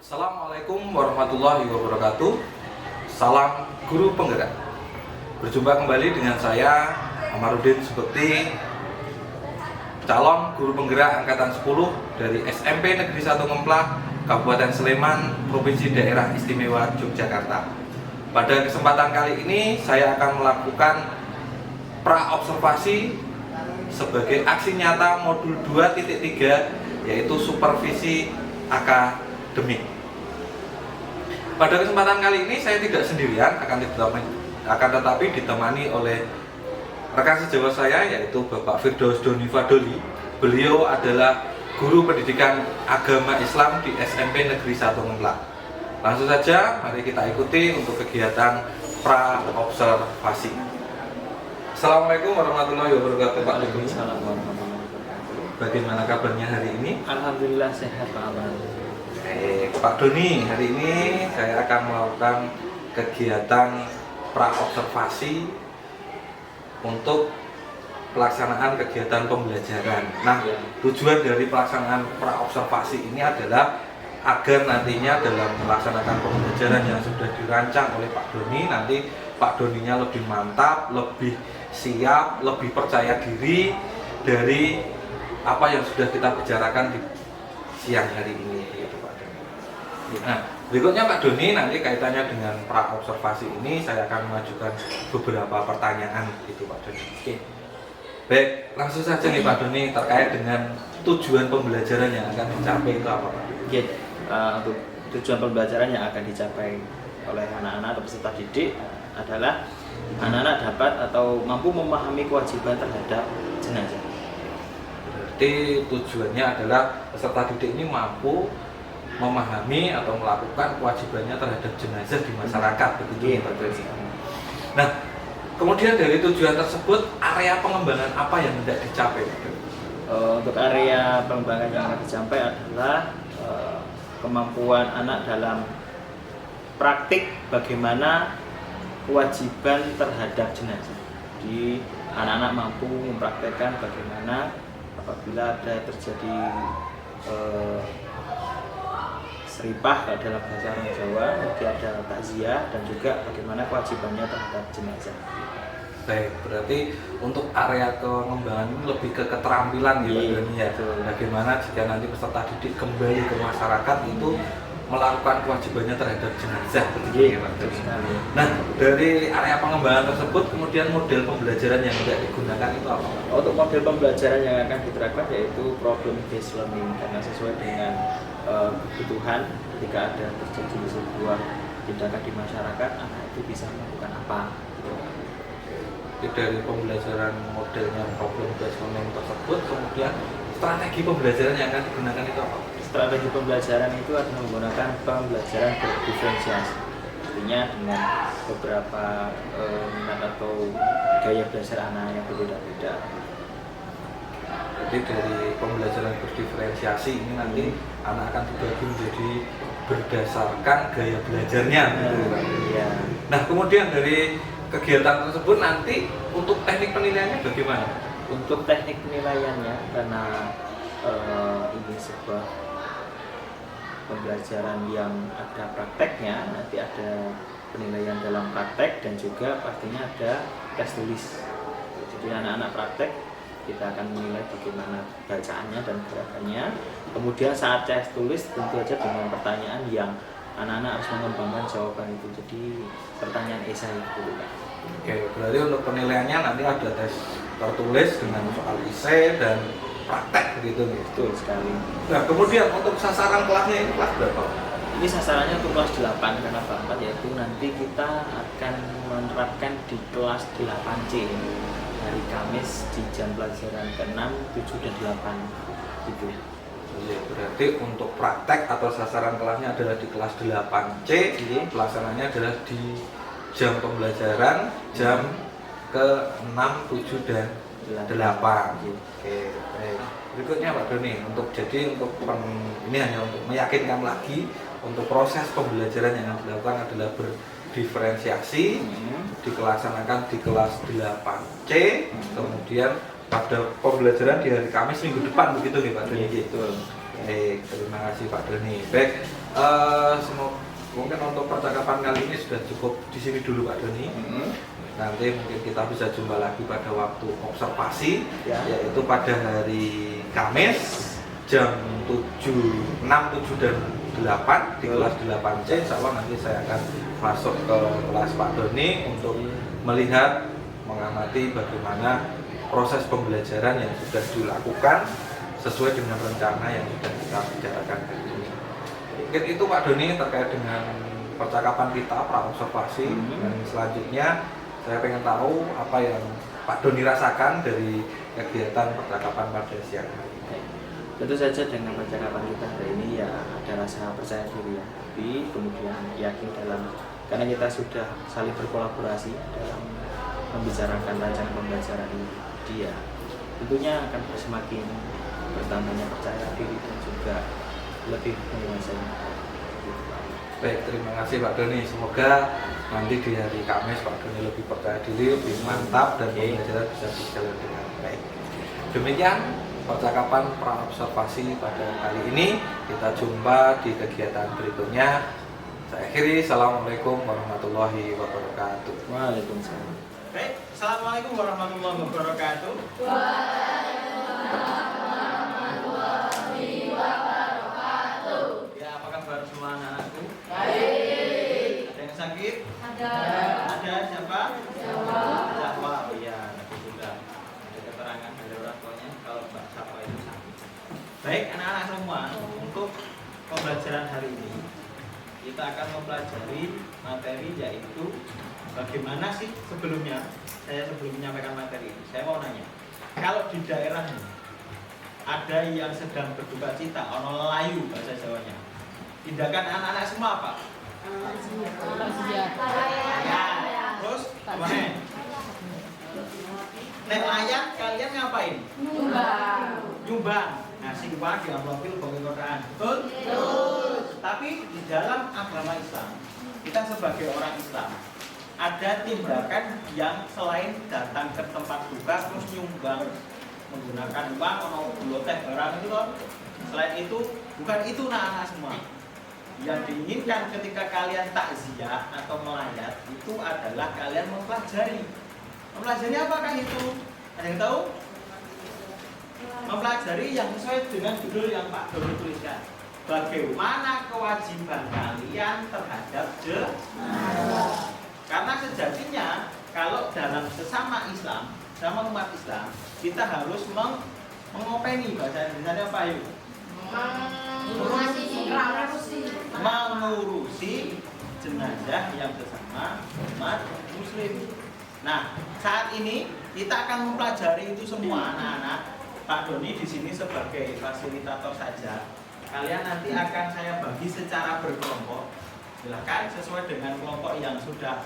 Assalamualaikum warahmatullahi wabarakatuh. Salam guru penggerak. Berjumpa kembali dengan saya Amarudin Subekti, calon guru penggerak angkatan 10 dari SMP Negeri 1 Ngemplak, Kabupaten Sleman, Provinsi Daerah Istimewa Yogyakarta. Pada kesempatan kali ini saya akan melakukan pra-observasi sebagai aksi nyata modul 2.3, yaitu supervisi akademik. Pada kesempatan kali ini saya tidak sendirian, akan tetapi ditemani oleh rekan sejawat saya, yaitu Bapak Firdaus Doni Fadoli. Beliau adalah guru pendidikan agama Islam di SMP Negeri 1 Ngemplak. Langsung saja mari kita ikuti untuk kegiatan pra-observasi. Assalamualaikum warahmatullahi wabarakatuh, Pak Doni. Bagaimana kabarnya hari ini? Alhamdulillah sehat, Pak Abang. Pak Doni, hari ini saya akan melakukan kegiatan pra-observasi untuk pelaksanaan kegiatan pembelajaran. Nah, tujuan dari pelaksanaan pra-observasi ini adalah agar nantinya dalam melaksanakan pembelajaran yang sudah dirancang oleh Pak Doni, nanti Pak Doninya lebih mantap, lebih siap, lebih percaya diri dari apa yang sudah kita bicarakan di siang hari ini, gitu Pak Doni. Nah, berikutnya Pak Doni, nanti kaitannya dengan pra-observasi ini saya akan mengajukan beberapa pertanyaan, gitu Pak Doni. Oke. Baik, langsung saja nih Pak Doni, terkait dengan tujuan pembelajaran yang akan dicapai itu apa Pak Doni? Oke, untuk tujuan pembelajaran yang akan dicapai oleh anak-anak atau peserta didik adalah anak-anak dapat atau mampu memahami kewajiban terhadap jenazah. Berarti tujuannya adalah peserta didik ini mampu memahami atau melakukan kewajibannya terhadap jenazah di masyarakat, begitu ya Pak Doni. Nah, kemudian dari tujuan tersebut, area pengembangan apa yang hendak dicapai Pak Doni? Untuk area pengembangan yang akan dicapai adalah kemampuan anak dalam praktik bagaimana kewajiban terhadap jenazah. Jadi anak-anak mampu mempraktekkan bagaimana apabila ada terjadi seripah dalam bahasa orang Jawa, nanti ada takziah, dan juga bagaimana kewajibannya terhadap jenazah. Baik, berarti untuk area pengembangan ini lebih ke keterampilan gitu ya. Bagaimana jika nanti peserta didik kembali ke masyarakat itu melakukan kewajibannya terhadap jenazah, begitu ya Pak Doni. Nah, dari area pengembangan tersebut kemudian model pembelajaran yang tidak digunakan itu apa? Untuk model pembelajaran yang akan diterapkan yaitu problem based learning, karena sesuai dengan kebutuhan ketika ada terjadi sebuah tindakan di masyarakat, anak itu bisa melakukan apa. Jadi dari pembelajaran modelnya problem based learning tersebut, kemudian strategi pembelajaran yang akan digunakan itu apa? Strategi pembelajaran itu adalah menggunakan pembelajaran berdiferensiasi, artinya dengan beberapa minat atau gaya belajar anak yang berbeda-beda. Jadi dari pembelajaran berdiferensiasi ini nanti anak akan dibagi menjadi berdasarkan gaya belajarnya, gitu Pak. Ya. Nah, kemudian dari kegiatan tersebut nanti untuk teknik penilaiannya bagaimana? Untuk teknik penilaiannya, karena ini sebuah pembelajaran yang ada prakteknya, nanti ada penilaian dalam praktek dan juga pastinya ada tes tulis. Jadi anak-anak praktek kita akan menilai bagaimana bacaannya dan gerakannya. Kemudian saat tes tulis tentu saja dengan pertanyaan yang anak-anak harus mengembangkan jawaban itu. Jadi pertanyaan esai gitu Pak. Oke, berarti untuk penilaiannya nanti ada tes tertulis dengan soal esai dan praktek begitu nih. Betul sekali. Nah, kemudian untuk sasaran kelasnya ini kelas berapa? Ini sasarannya untuk kelas 8, karena Bapak, yaitu nanti kita akan menerapkan di kelas 8C hari Kamis di jam pelajaran ke-6, 7, dan 8 gitu. Iya, berarti untuk praktek atau sasaran kelasnya adalah di kelas 8C, pelaksananya adalah di jam pembelajaran jam ke-6, 7, dan 8. Oke, baik. Berikutnya Pak Doni, ini hanya untuk meyakinkan lagi untuk proses pembelajaran yang dilakukan adalah berdiferensiasi, dilaksanakan di kelas 8C, kemudian pada pembelajaran di hari Kamis minggu depan begitu nih Pak Doni. Betul. Baik, terima kasih Pak Doni. Baik, mungkin untuk percakapan kali ini sudah cukup di sini dulu Pak Doni. Nanti mungkin kita bisa jumpa lagi pada waktu observasi, yaitu pada hari Kamis jam 6, 7 dan 8 di kelas 8C. Insya Allah nanti saya akan masuk ke kelas Pak Doni untuk melihat, mengamati bagaimana proses pembelajaran yang sudah dilakukan sesuai dengan rencana yang sudah kita bicarakan hari ini. Mungkin itu Pak Doni terkait dengan percakapan kita pra-observasi. Dan selanjutnya saya pengen tahu apa yang Pak Doni rasakan dari kegiatan percakapan pada siang hari ini. Tentu saja dengan percakapan kita hari ini ya ada rasa percaya diri ya, tapi kemudian yakin karena kita sudah saling berkolaborasi dalam membicarakan rancangan pembelajaran ini, dia tentunya akan semakin bertambahnya percaya diri dan juga lebih menguasai. Baik, terima kasih Pak Doni. Semoga nanti di hari Kamis Pak Doni lebih percaya diri, lebih mantap dan pembelajaran bisa berjalan dengan baik. Demikian percakapan pra-observasi pada kali ini. Kita jumpa di kegiatan berikutnya. Saya akhiri. Assalamualaikum warahmatullahi wabarakatuh. Waalaikumsalam. Baik, assalamualaikum warahmatullahi wabarakatuh. Ya, apa kabar semua anak-anakku? Baik. Ada yang sakit? Ada. Ada siapa? Jawa. Jawa, oh iya, nanti juga ada keterangan dari orang tuanya kalau Mbak Sapa itu sakit. Baik, anak-anak semua, untuk pembelajaran hari ini kita akan mempelajari materi yaitu bagaimana sih sebelum menyampaikan materi ini, saya mau nanya, kalau di daerah ini ada yang sedang berduka cita, ono layu bahasa Jawanya, tindakan anak-anak semua apa? Ya, terus gimana? Nek layak kalian ngapain? Nyumbang. Nah, sing wae diambil bagi Quran. Betul? Tapi di dalam agama Islam, kita sebagai orang Islam ada tindakan yang selain datang ke tempat duka terus nyumbang menggunakan uang atau teh barang itu loh. Selain itu, bukan itu anak-anak semua. Yang diinginkan ketika kalian takziah atau melayat itu adalah kalian mempelajari. Mempelajari apakah itu? Ada yang tahu? Mempelajari yang sesuai dengan judul yang Pak Doni tuliskan. Bagaimana kewajiban kalian terhadap jenazah? Karena sejatinya kalau dalam sesama Islam, sama umat Islam, kita harus mengopeni, bahasa Indonesia apa yuk? Mengurusi jenazah yang bersama umat Muslim. Nah, saat ini kita akan mempelajari itu semua anak-anak. Pak Doni di sini sebagai fasilitator saja. Kalian nanti akan saya bagi secara berkelompok. Silakan sesuai dengan kelompok yang sudah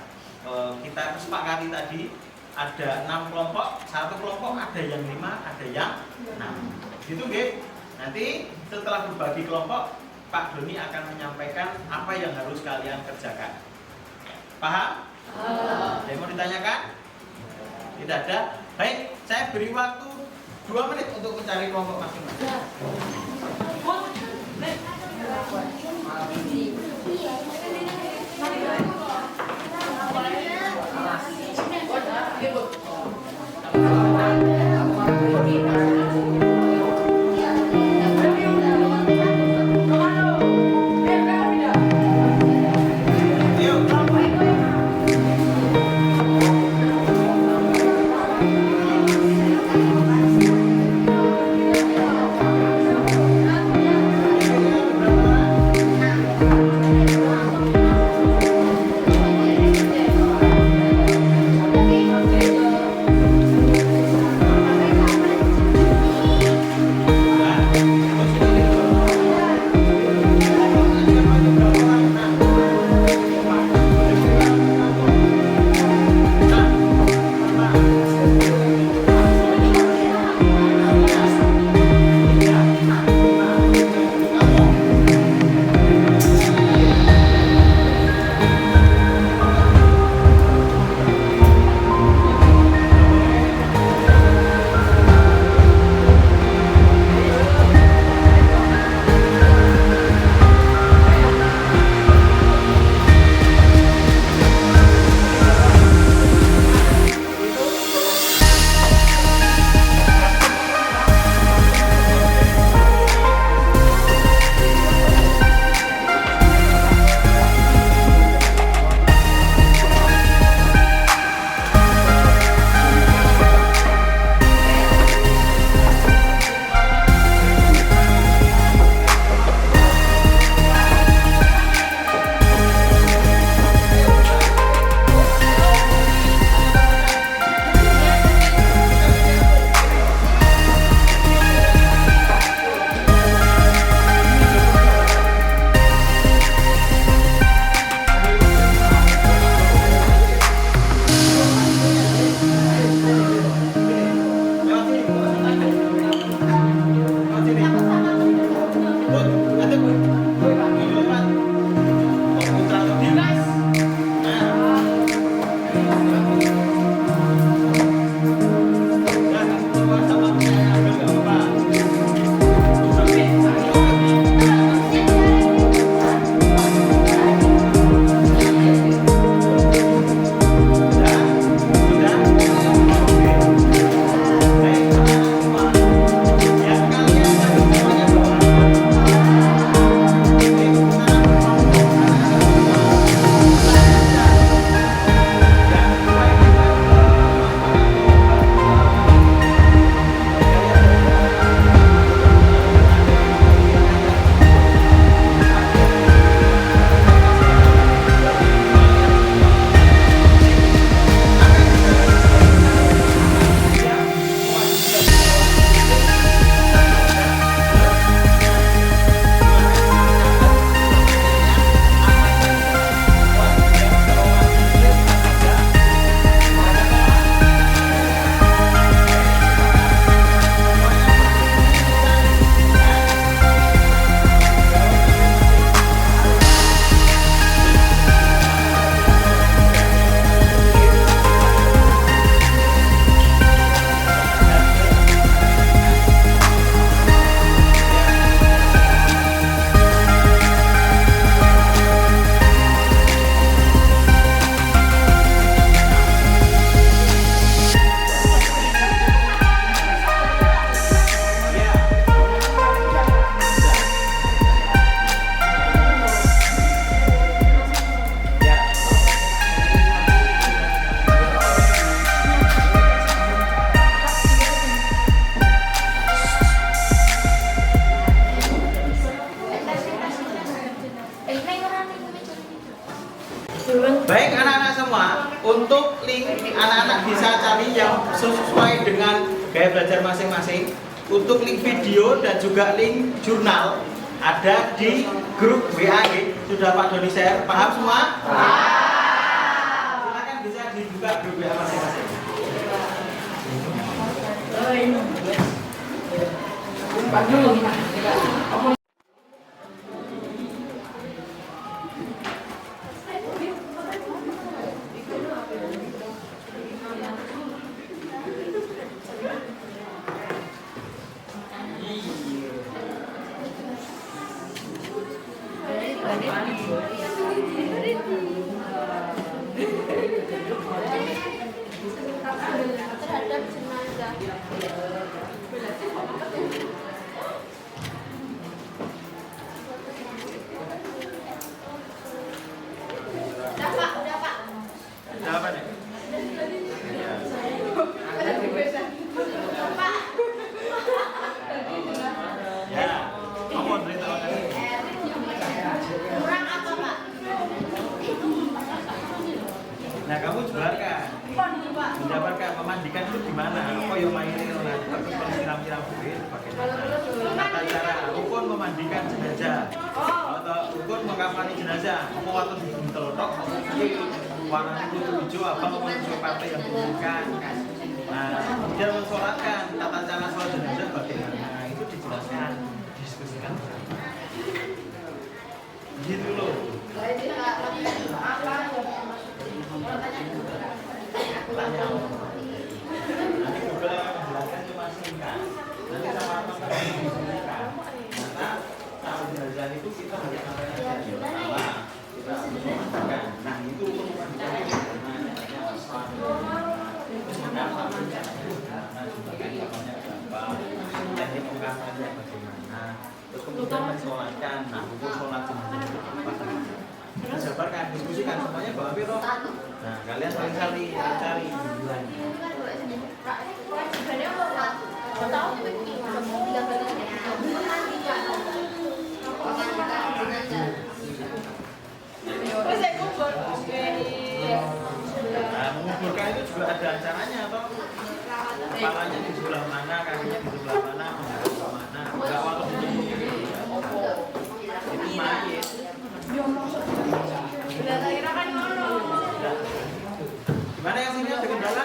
kita sepakati tadi. Ada 6 kelompok, satu kelompok ada yang 5, ada yang 6. Gitu nggih. Nanti setelah berbagi kelompok, Pak Doni akan menyampaikan apa yang harus kalian kerjakan. Paham? Ada yang mau ditanyakan? Tidak ada? Baik, saya beri waktu 2 menit untuk mencari kelompok masing-masing. Baik anak-anak semua, untuk link anak-anak bisa cari yang sesuai dengan gaya belajar masing-masing. Untuk link video dan juga link jurnal ada di grup WA. Sudah Pak Doni share, paham semua? Silakan bisa dibuka grup WA masing-masing. terhadap jenazah. Udah Pak. Ada apa nih? Pak. Ya, kamu beritahu kan? Kurang apa Pak? Nah, kamu jabarkan. Menjabarkan memandikan itu gimana? Apa yang main itu nanti tapi siram-siram duit bagaimana? Tata cara rukun memandikan jenazah. Atau rukun mengkafani jenazah. Mau waktu ditelotok, warnanya kutu hijau apa mau sesuai partai yang diinginkan. Nah, kemudian mensolatkan tata cara sholat jenazah bagaimana? Itu dijelaskan, diskusikan. Gitu loh. Tanya nanti Google akan menjelaskan cuma singkat. Nanti sama-sama kita diskusikan. Karena tahu jenazah itu kita harus sampaikan yang pertama kita harus memastikan. Nah itu untuk memastikan bagaimana apa mengapa bagaimana juga kapannya berapa teknik pengkafannya bagaimana. Terus kemudian mensolatkan. Nah hukum sholat jenazah itu apa saja? Kita jabarkan, diskusikan semuanya bahwa Biro. Nah, kalian cari. Nah, menguburkan itu juga ada acaranya toh. Kepalanya di sebelah mana, kakinya di sebelah mana, menghadap ke mana. Enggak waktu dijemput itu mayit. Gimana yang sini ada kendala?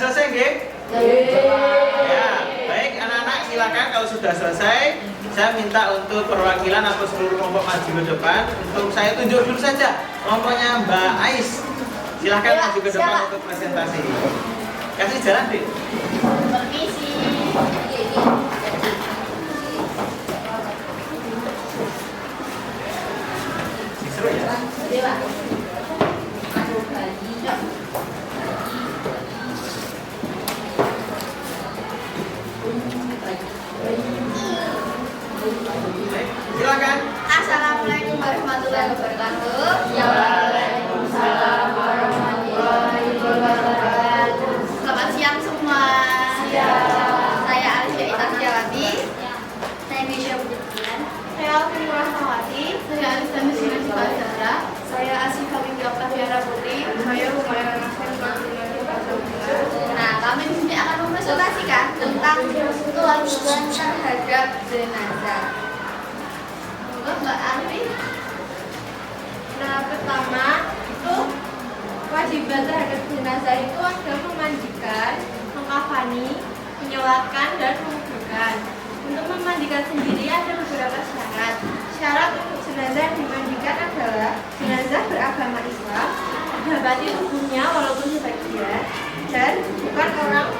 selesai nggih? Ya, baik anak-anak silakan kalau sudah selesai saya minta untuk perwakilan atau seluruh kelompok maju ke depan untuk saya tunjuk dulu saja kelompoknya Mbak Ais. Silahkan Ya, maju ke depan siapa? untuk presentasi. Kasih jalan deh. Permisi. Seru ya. Dewa. Baik, silakan. Assalamualaikum warahmatullahi wabarakatuh. Waalaikumsalam warahmatullahi wabarakatuh. Selamat siang semua. Saya Alicia Itasyawati. Saya Nisha Budian. Saya Alvin Rahmawati. Saya Alisa Nusina Sibazara. Saya Asyifa Windy Oktaviana Putri. Saya Humayra Nasrin Fardina. Nah, kami di sini akan mempresentasikan tentang kewajiban terhadap jenazah. Mbak Arfi. Nah, pertama itu kewajiban terhadap jenazah itu adalah memandikan, mengkafani, menyolatkan, dan menguburkan. Untuk memandikan sendiri ada beberapa syarat. Syarat untuk jenazah yang dimandikan adalah jenazah beragama Islam, didapati tubuhnya walaupun sebagian, dan bukan orang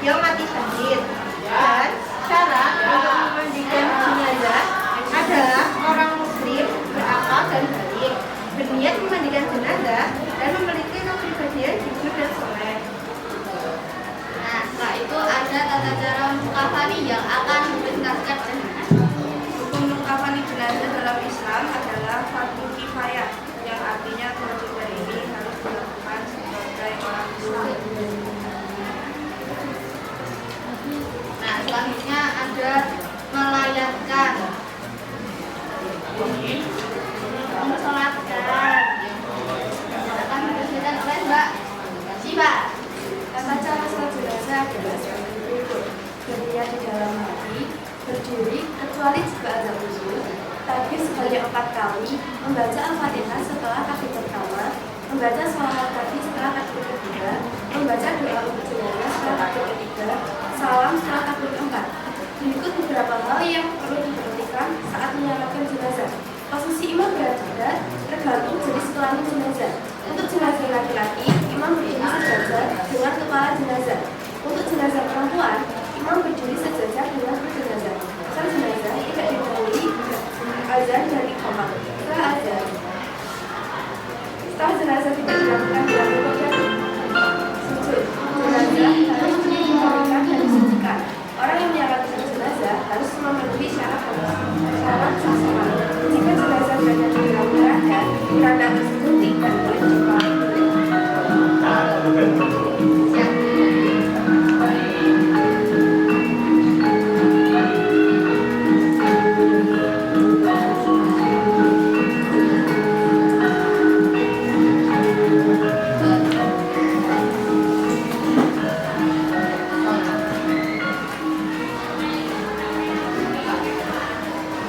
yang mati syahid. Dan syarat untuk memandikan jenazah adalah orang muslim berakal dan baik, berniat memandikan jenazah dan memiliki kepribadian jujur dan soleh. Nah, setelah itu ada tata cara mengkafani yang akan dipresentasikan jenazah. Hukum mengkafani jenazah dalam Islam adalah fardu kifayah, yang artinya kewajiban ini harus dilakukan sebagai orang Islam. Nah, selanjutnya ada melayatkan. Mensolatkan. Akan dipresentasikan oleh Mbak Siva. Tata cara sholat jenazah adalah sebagai berikut: berniat di dalam hati, berdiri kecuali jika ada uzur, takbir sebanyak 4 kali, membaca Al-Fatihah setelah takbir pertama, membaca sholawat Nabi setelah takbir kedua, membaca doa untuk jenazah setelah takbir ketiga, salam setelah takbir keempat. Berikut beberapa hal yang perlu diperhatikan saat menyolatkan jenazah. Posisi imam berat tidak tergantung jenis kelamin jenazah. Untuk jenazah laki-laki, imam berdiri sejajar dengan kepala jenazah. Untuk jenazah perempuan, imam berdiri sejajar dengan jenazah. Sang jenazah tidak didahului azan dan iqamah. Setelah jenazah tidak dilakukan dalam bentuk sujud, jenazah harus dikeluarkan dan disucikan. Orang yang menyolatkan jenazah harus memenuhi syarat saksama. Jika jenazah berada di dalam keranda tersebut tidak boleh dibawa.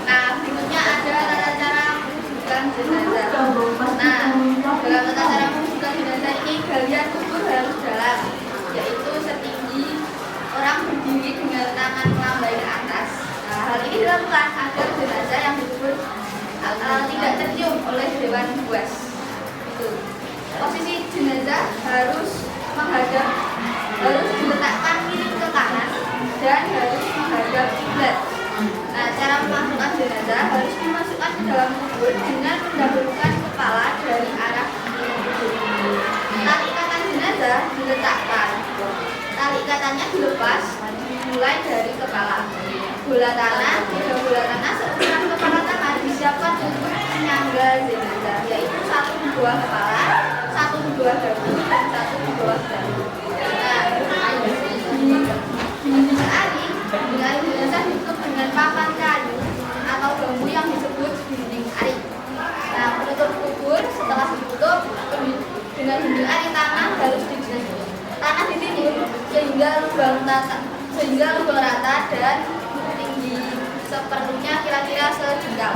Nah, berikutnya ada tata cara menguburkan jenazah. Nah, dalam tata cara menguburkan jenazah ini galian kubur harus dalam, yaitu setinggi orang berdiri dengan tangan melambai ke atas. Nah, hal ini dilakukan agar jenazah yang dikubur tidak tercium oleh hewan buas. Itu. Posisi jenazah harus diletakkan miring ke kanan dan harus menghadap kiblat. Nah, cara memasukkan jenazah harus dimasukkan ke dalam kubur dengan mendahulukan kepala dari arah kubur. Tali ikatan jenazah diletakkan. Tali ikatannya dilepas dimulai dari kepala. Bola tanah seukuran kepala tangan disiapkan untuk penyangga jenazah, yaitu 1 di bawah kepala, 1 di bawah dagu, dan 1 di bawah dagu. Nah, dinding ari jenazah ditutup dengan papan kayu atau bambu yang disebut dinding ari. Nah, penutup kubur setelah ditutup dengan dinding ari, tanah harus ditimbun sehingga lubang rata dan tinggi seperlunya kira-kira sejengkal.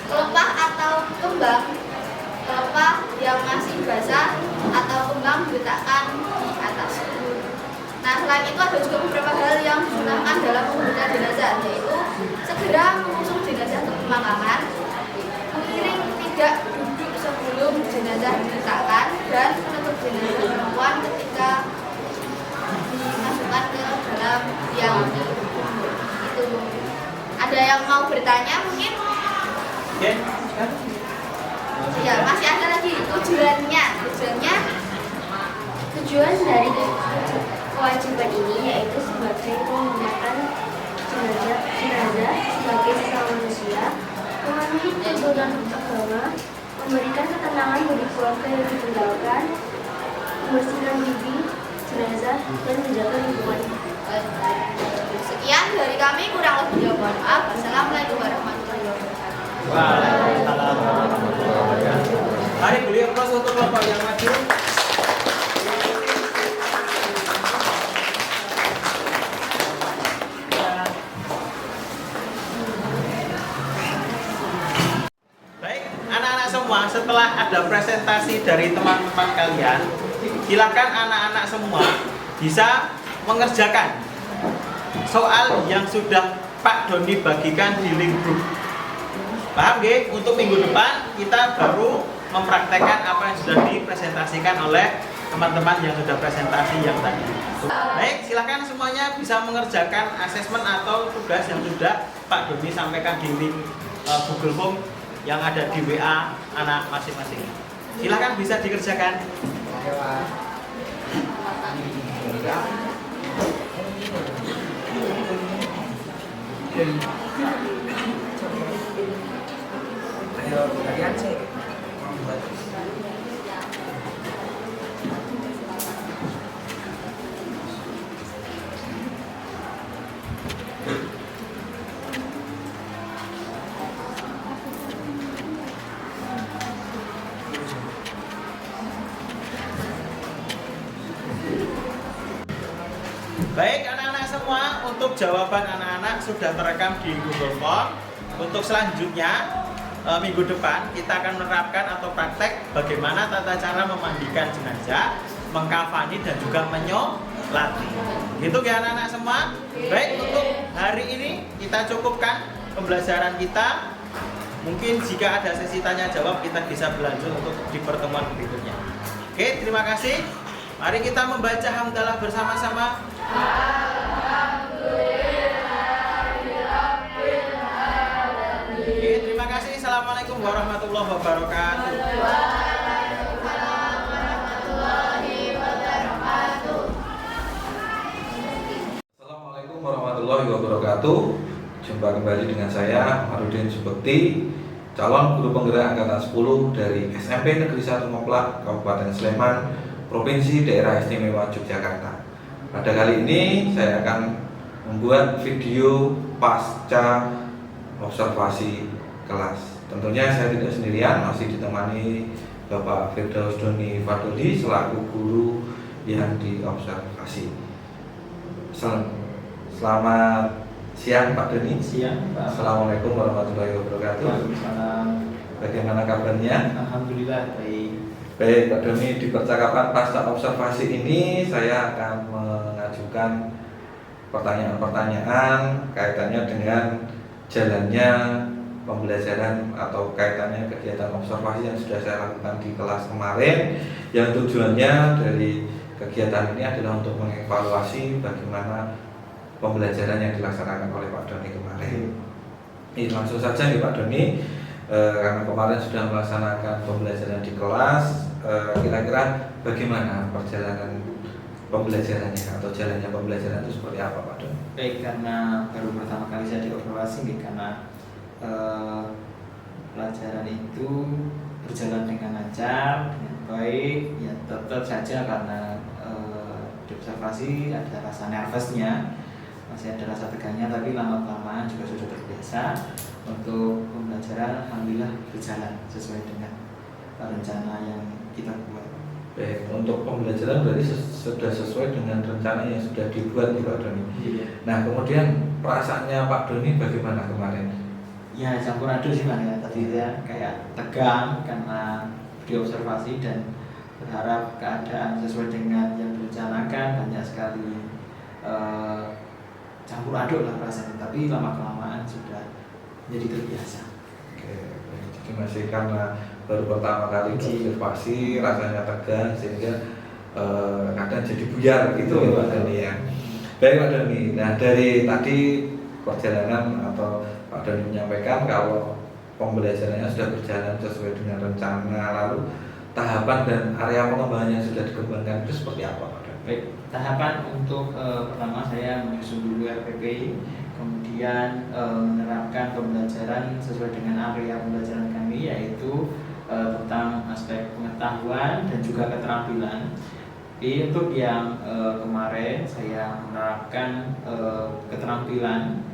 Kelepah atau kembang, kelepah yang masih basah atau kembang diletakkan di atas kubur. Nah, selain itu ada juga beberapa hal yang disunahkan dalam menghubungkan jenazah, yaitu segera mengusung jenazah ke pemakaman, mengiring tidak duduk sebelum jenazah diletakkan, dan menutup jenazah perempuan ketika dimasukkan ke dalam liang. Itu. Ada yang mau bertanya mungkin? Oke. Ya, masih ada lagi tujuannya. Tujuan dari kewajiban ini yaitu sebagai penghormatan jenazah sebagai sesama manusia, memenuhi tuntunan agama, memberikan ketenangan bagi keluarga yang ditinggalkan, membersihkan diri jenazah dan menjaga lingkungan. Sekian dari kami, kurang lebihnya mohon maaf. Wassalamualaikum warahmatullahi wabarakatuh. Waalaikumsalam warahmatullahi wabarakatuh. Mari beli aplaus untuk kelompok yang maju. Baik, anak-anak semua, setelah ada presentasi dari teman-teman kalian, silakan anak-anak semua bisa mengerjakan soal yang sudah Pak Doni bagikan di link group. Paham nggih? Untuk minggu depan kita baru mempraktekkan apa yang sudah dipresentasikan oleh teman-teman yang sudah presentasi yang tadi. Baik, silakan semuanya bisa mengerjakan asesmen atau tugas yang sudah Pak Doni sampaikan di link Google Form yang ada di WA anak masing-masing. Silakan bisa dikerjakan. Ayo kalian sih. Baik anak-anak semua, untuk jawaban anak-anak sudah terekam di Google Form. Untuk selanjutnya minggu depan kita akan menerapkan atau praktek bagaimana tata cara memandikan jenazah, mengkafani dan juga menyolati. Gitu ya anak-anak semua. Baik, untuk hari ini kita cukupkan pembelajaran kita. Mungkin jika ada sesi tanya jawab kita bisa berlanjut untuk di pertemuan berikutnya. Oke, terima kasih. Mari kita membaca hamdalah bersama-sama. Oke, terima kasih. Assalamualaikum warahmatullahi wabarakatuh. Assalamualaikum warahmatullahi wabarakatuh. Jumpa kembali dengan saya Marudin Subekti, calon guru penggerak angkatan 10 dari SMP Negeri 1 Moplak, Kabupaten Sleman, Provinsi Daerah Istimewa Yogyakarta. Pada kali ini saya akan membuat video pasca observasi kelas. Tentunya saya tidak sendirian, masih ditemani Bapak Firdaus Doni Fadoli selaku guru yang diobservasi. Selamat siang Pak Doni. Siang, Pak. Assalamualaikum warahmatullahi wabarakatuh. Waalaikumsalam. Bagaimana kabarnya? Alhamdulillah baik. Baik Pak Doni, di percakapan pasca observasi ini saya akan mengajukan pertanyaan-pertanyaan kaitannya dengan jalannya pembelajaran atau kaitannya kegiatan observasi yang sudah saya lakukan di kelas kemarin, yang tujuannya dari kegiatan ini adalah untuk mengevaluasi bagaimana pembelajaran yang dilaksanakan oleh Pak Doni kemarin. Ini langsung saja nih Pak Doni, karena kemarin sudah melaksanakan pembelajaran di kelas, kira-kira bagaimana perjalanan pembelajarannya atau jalannya pembelajaran itu seperti apa Pak Doni? Baik, karena baru pertama kali saya diobservasi nih, karena pelajaran itu berjalan dengan lancar, dengan baik, ya tetap saja karena diobservasi ada rasa nervousnya, masih ada rasa tegangnya, tapi lama-kelamaan juga sudah terbiasa. Untuk pembelajaran alhamdulillah berjalan sesuai dengan rencana yang kita buat. Baik, untuk pembelajaran berarti sudah sesuai dengan rencana yang sudah dibuat ya Pak Doni. Iya. Nah kemudian perasaannya Pak Doni bagaimana kemarin? Ya campur aduk sih Pak ya, tadi ya kayak tegang karena diobservasi dan berharap keadaan sesuai dengan yang direncanakan. Banyak sekali campur aduk lah rasanya, tapi lama kelamaan sudah jadi terbiasa. Oke, jadi masih karena baru pertama kali observasi rasanya tegang sehingga kadang jadi buyar gitu ya Pak Doni ya. Baik Pak Doni, nah dari tadi perjalanan atau Pak Doni menyampaikan kalau pembelajarannya sudah berjalan sesuai dengan rencana, lalu tahapan dan area pengembangan yang sudah dikembangkan itu seperti apa Pak Doni? Baik, tahapan untuk pertama saya menyusun dulu RPP, kemudian menerapkan pembelajaran sesuai dengan area pembelajaran kami, yaitu tentang aspek pengetahuan dan juga keterampilan. Jadi untuk yang kemarin saya menerapkan keterampilan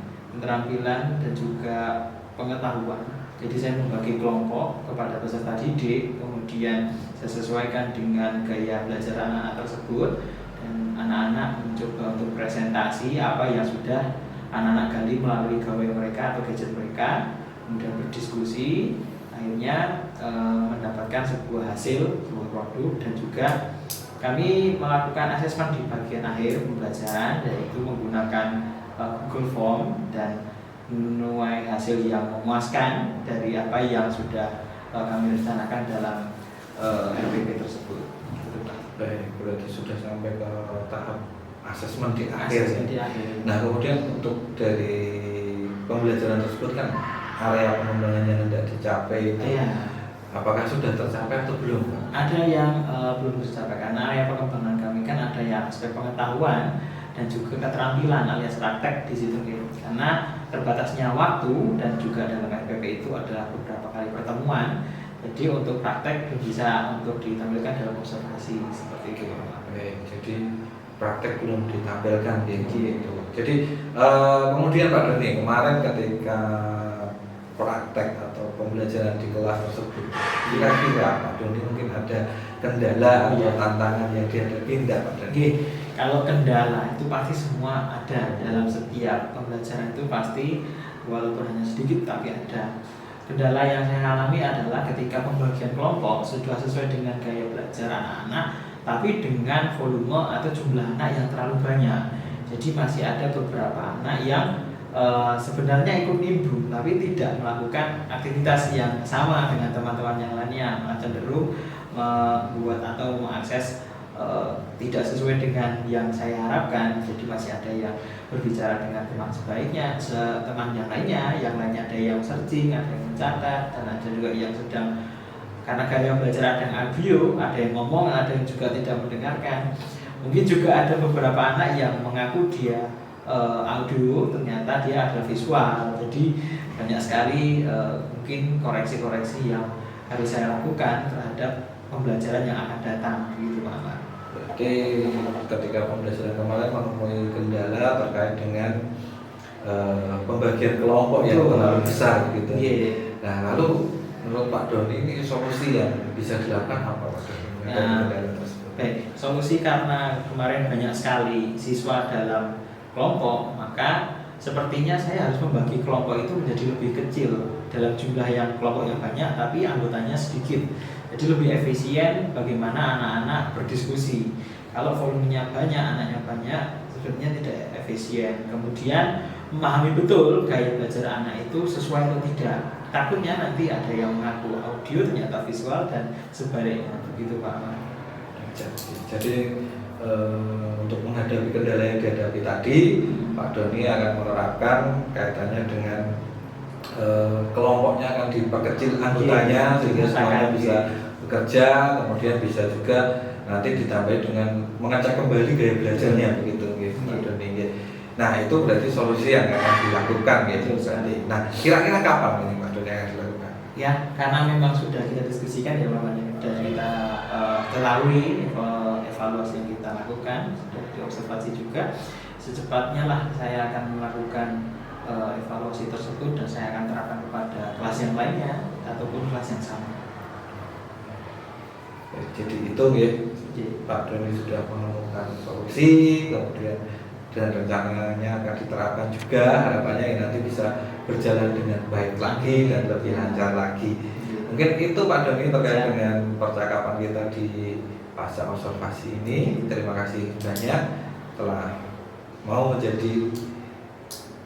dan juga pengetahuan. Jadi saya membagi kelompok kepada peserta didik, kemudian saya sesuaikan dengan gaya belajar anak-anak tersebut, dan anak-anak mencoba untuk presentasi apa yang sudah anak-anak gali melalui gawai mereka atau gadget mereka, kemudian berdiskusi, akhirnya mendapatkan sebuah hasil, sebuah produk, dan juga kami melakukan asesmen di bagian akhir pembelajaran, yaitu menggunakan Google Form dan menuai hasil yang memuaskan dari apa yang sudah kami rencanakan dalam RPP tersebut. Baik, berarti sudah sampai ke tahap asesmen di akhir. Nah, kemudian untuk dari pembelajaran tersebut kan area pengembangannya yang tidak dicapai itu apakah sudah tercapai atau belum? Ada yang belum tercapai karena area pengembangan kami kan ada yang aspek pengetahuan dan juga keterampilan alias praktek di situ gitu. Karena terbatasnya waktu dan juga dalam RPP itu adalah beberapa kali pertemuan. Jadi untuk praktek bisa untuk ditampilkan dalam observasi seperti itu. Baik, jadi praktek belum ditampilkan gitu. Jadi kemudian Pak Doni kemarin ketika praktek atau pembelajaran di kelas tersebut, kira-kira Pak Doni mungkin ada kendala atau tantangan yang dihadapi enggak Pak Doni? Kalau kendala itu pasti semua ada dalam setiap pembelajaran, itu pasti walaupun hanya sedikit tapi ada. Kendala yang saya alami adalah ketika pembagian kelompok sudah sesuai dengan gaya belajar anak-anak, tapi dengan volume atau jumlah anak yang terlalu banyak. Jadi masih ada beberapa anak yang sebenarnya ikut nimbrung tapi tidak melakukan aktivitas yang sama dengan teman-teman yang lainnya, malah cenderung membuat atau mengakses tidak sesuai dengan yang saya harapkan. Jadi masih ada yang berbicara dengan teman sebaiknya, teman yang lainnya ada yang searching, ada yang mencatat, dan ada juga yang sedang, karena gaya belajar ada yang audio, ada yang ngomong, ada yang juga tidak mendengarkan. Mungkin juga ada beberapa anak yang mengaku dia audio, ternyata dia adalah visual. Jadi banyak sekali mungkin koreksi-koreksi yang harus saya lakukan terhadap pembelajaran yang akan datang gitu Pak Ahmad. Oke, ketika pembelajaran kemarin menemui kendala terkait dengan pembagian kelompok yang terlalu besar gitu. Nah, lalu menurut Pak Doni ini solusi yang bisa dilakukan apa Pak Doni? Baik, solusi karena kemarin banyak sekali siswa dalam kelompok, maka sepertinya saya harus membagi kelompok itu menjadi lebih kecil dalam jumlah yang kelompok yang banyak tapi anggotanya sedikit. Jadi lebih efisien bagaimana anak-anak berdiskusi. Kalau volumenya banyak, anaknya banyak, sebenarnya tidak efisien. Kemudian memahami betul gaya belajar anak itu sesuai atau tidak. Takutnya nanti ada yang mengaku audio ternyata visual dan sebaliknya, begitu Pak Ahmad. Jadi untuk menghadapi kendala yang dihadapi tadi, Pak Doni akan menerapkan kaitannya dengan kelompoknya akan diperkecil anggotanya sehingga semuanya bisa bekerja, kemudian bisa juga nanti ditambah dengan mengecek kembali gaya belajarnya begitu Pak Doni. Nah itu berarti solusi yang akan dilakukan gitu. Nah kira-kira kapan ini Pak Doni akan dilakukan? Ya karena memang sudah kita diskusikan ya Bapak, sudah kita lalui evaluasi yang kita lakukan, sudah diobservasi juga. Secepatnya lah saya akan melakukan evaluasi tersebut dan saya akan terapkan kepada kelas yang lainnya ataupun kelas yang sama. Jadi itu ya, Pak Doni sudah menemukan solusi, kemudian dan rencananya akan diterapkan juga, harapannya nanti bisa berjalan dengan baik lagi dan lebih lancar lagi. Mungkin itu Pak Doni terkait Siap. dengan percakapan kita di pasca observasi ini. Terima kasih banyak telah mau menjadi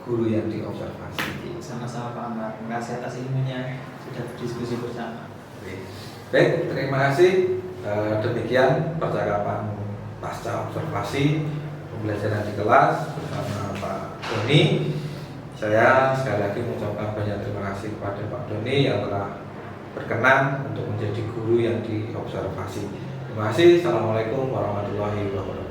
guru yang diobservasi. Sama-sama Pak Ahmad. Terima kasih atas ilmunya, sudah berdiskusi bersama. Baik, terima kasih. Demikian percakapan pasca observasi pembelajaran di kelas bersama Pak Doni. Saya sekali lagi mengucapkan banyak terima kasih kepada Pak Doni yang telah berkenan untuk menjadi guru yang diobservasi. Terima kasih. Assalamualaikum warahmatullahi wabarakatuh.